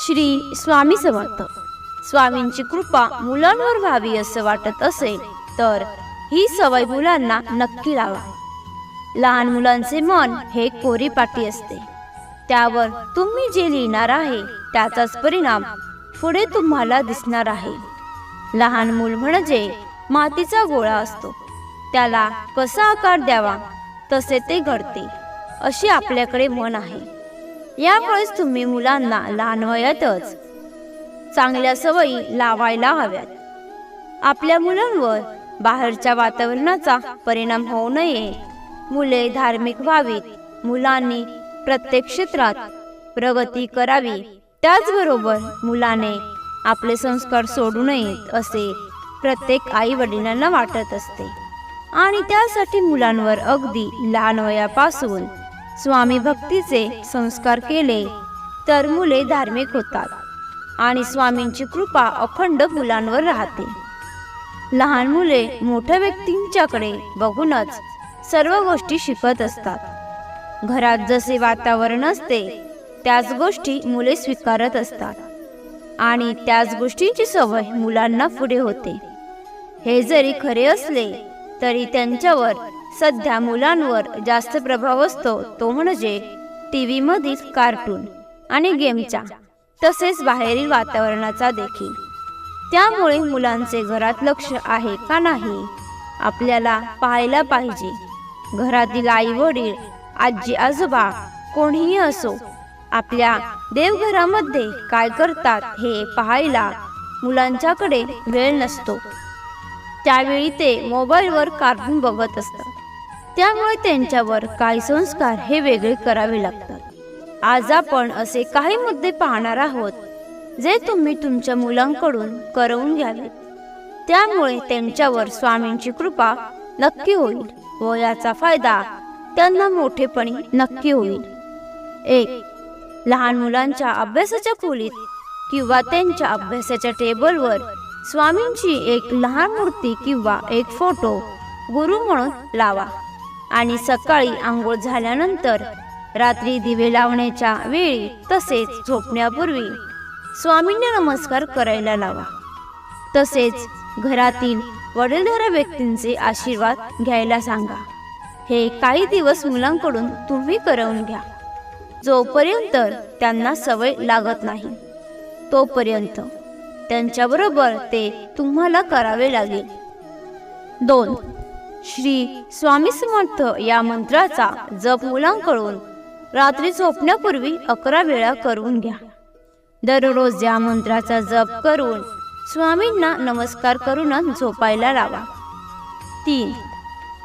श्री स्वामी समर्थ. स्वामींची कृपा मुलांवर व्हावी असं वाटत असेल तर ही सवय मुलांना नक्की लावा. लहान मुलांचे मन हे कोरीपाटी असते. त्यावर तुम्ही जे लिहिणार आहे त्याचाच परिणाम पुढे तुम्हाला दिसणार आहे. लहान मूल म्हणजे मातीचा गोळा असतो. त्याला कसा आकार द्यावा तसे ते घडते, अशी आपल्याकडे मन आहे. यामुळेच तुम्ही मुलांना लहान वयातच चांगल्या सवयी लावायला हव्यात. आपल्या मुलांवर बाहेरच्या वातावरणाचा परिणाम होऊ नये. मुले धार्मिक व्हावीत. मुलांनी प्रत्येक क्षेत्रात प्रगती करावी. त्याचबरोबर मुलाने आपले संस्कार सोडू नयेत असे प्रत्येक आई वडिलांना वाटत असते. आणि त्यासाठी मुलांवर अगदी लहान वयापासून स्वामी भक्तीचे संस्कार केले तर मुले धार्मिक होतात आणि स्वामींची कृपा अखंड मुलांवर राहते. लहान मुले मोठ्या व्यक्तींच्याकडे बघूनच सर्व गोष्टी शिकत असतात. घरात जसे वातावरण असते त्याच गोष्टी मुले स्वीकारत असतात आणि त्याच गोष्टींची सवय मुलांना पुढे होते. हे जरी खरे असले तरी त्यांच्यावर सध्या मुलांवर जास्त प्रभाव असतो तो म्हणजे टीव्ही मधील कार्टून आणि गेमचा, तसेच बाहेरील वातावरणाचा देखील. त्यामुळे मुलांचे घरात लक्ष आहे का नाही आपल्याला पाहायला पाहिजे. घरातील आई वडील, आजी आजोबा कोणीही असो, आपल्या देवघरामध्ये काय करतात हे पाहायला मुलांच्याकडे वेळ नसतो. त्यावेळी ते मोबाईलवर कार्टून बघत असतात. त्यामुळे त्यांच्यावर काही संस्कार हे वेगळे करावे लागतात. आज आपण असे काही मुद्दे पाहणार आहोत जे तुम्ही तुमच्या मुलांकडून करवून घ्यावे. त्यामुळे त्यांच्यावर स्वामींची कृपा नक्की होईल व याचा फायदा त्यांना मोठेपणी नक्की होईल. 1. लहान मुलांच्या अभ्यासाच्या खोलीत किंवा त्यांच्या अभ्यासाच्या टेबलवर स्वामींची एक लहान मूर्ती किंवा एक फोटो गुरु म्हणून लावा आणि सकाळी आंघोळ झाल्यानंतर, रात्री दिवे लावण्याच्या वेळी तसेच झोपण्यापूर्वी स्वामींना नमस्कार करायला लावा. तसेच घरातील वडीलधाऱ्या व्यक्तींचे आशीर्वाद घ्यायला सांगा. हे काही दिवस मुलांकडून तुम्ही करवून घ्या. जोपर्यंत त्यांना सवय लागत नाही तोपर्यंत त्यांच्याबरोबर ते तुम्हाला करावे लागेल. 2. श्री स्वामी समर्थ या मंत्राचा जप मुलांकडून रात्री झोपण्यापूर्वी 11 वेळा करून घ्या. दररोज या मंत्राचा जप करून स्वामींना नमस्कार करूनच झोपायला लावा. 3.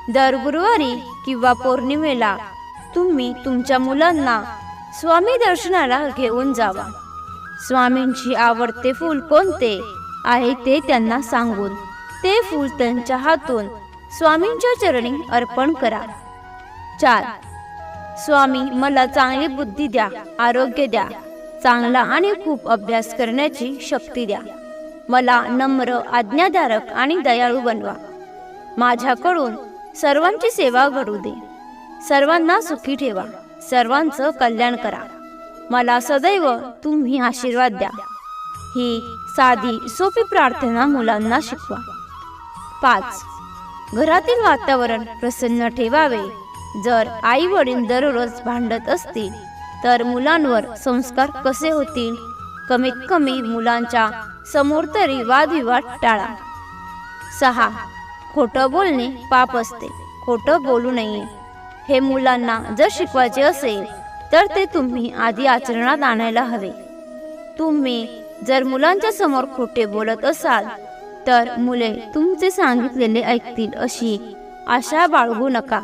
दर गुरुवारी किंवा पौर्णिमेला तुम्ही तुमच्या मुलांना स्वामी दर्शनाला घेऊन जावा. स्वामींची आवडते फूल कोणते आहे ते त्यांना सांगून ते फूल त्यांच्या हातून स्वामींच्या चरणी अर्पण करा. 4. स्वामी मला चांगली बुद्धी द्या, आरोग्य द्या, चांगला आणि खूप अभ्यास करण्याची शक्ती द्या. मला नम्र, आज्ञाधारक आणि दयाळू बनवा. माझ्याकडून सर्वांची सेवा घडू दे. सर्वांना सुखी ठेवा. सर्वांचं कल्याण करा. मला सदैव तुम्ही आशीर्वाद द्या. ही साधी सोपी प्रार्थना मुलांना शिकवा. 5. घरातील वातावरण प्रसन्न ठेवावे. जर आई वडील दररोज भांडत असतील तर मुलांवर संस्कार कसे होतील? कमीत कमी मुलांच्या समोर तरी वादविवाद टाळा. 6. खोटं बोलणे पाप असते. खोटं बोलू नये हे मुलांना जर शिकवायचे असेल तर ते तुम्ही आधी आचरणात आणायला हवे. तुम्ही जर मुलांच्या समोर खोटे बोलत असाल तर मुले तुमचे सांगितलेले ऐकतील अशी आशा बाळगू नका.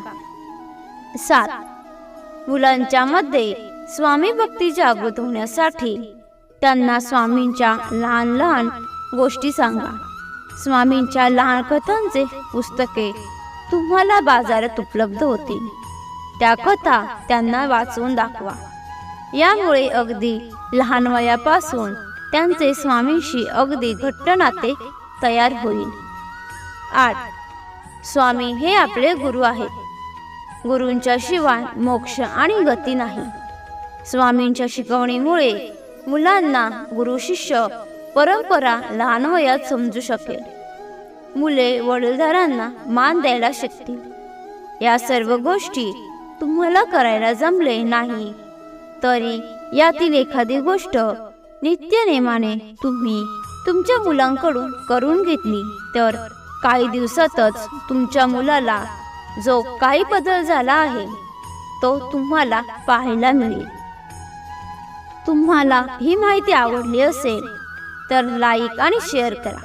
7. मुलांच्या मध्ये स्वामी भक्ती जागृत होण्यासाठी त्यांना स्वामींच्या लहान लहान गोष्टी सांगा. स्वामींच्या लहान कथांचे पुस्तके तुम्हाला बाजारात उपलब्ध होतील. त्या कथा त्यांना वाचून दाखवा. यामुळे अगदी लहान वयापासून त्यांचे स्वामींशी अगदी घट्ट नाते तयार होईल. 8. स्वामी हे आपले गुरु आहेत. गुरूंच्या शिवाय मोक्ष आणि गती नाही. स्वामींच्या शिकवणीमुळे मुलांना गुरु शिष्य परंपरा लहान वयात समजू शकेल. मुले वडीलधारांना मान द्यायला शिकतील. या सर्व गोष्टी तुम्हाला करायला जमले नाही तरी यातील एखादी गोष्ट नित्यनेमाने तुम्ही तुमच्या मुलांकडून करून घेतली तर काही दिवसातच तुमच्या मुलाला जो काही बदल झाला आहे तो तुम्हाला पाहायला मिळेल. तुम्हाला ही माहिती आवडली असेल तर लाईक आणि शेअर करा.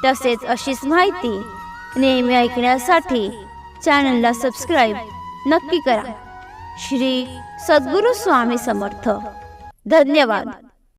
तसेच अशीच माहिती नेहमी ऐकण्यासाठी चॅनलला सबस्क्राईब नक्की करा. श्री सद्गुरू स्वामी समर्थ. धन्यवाद.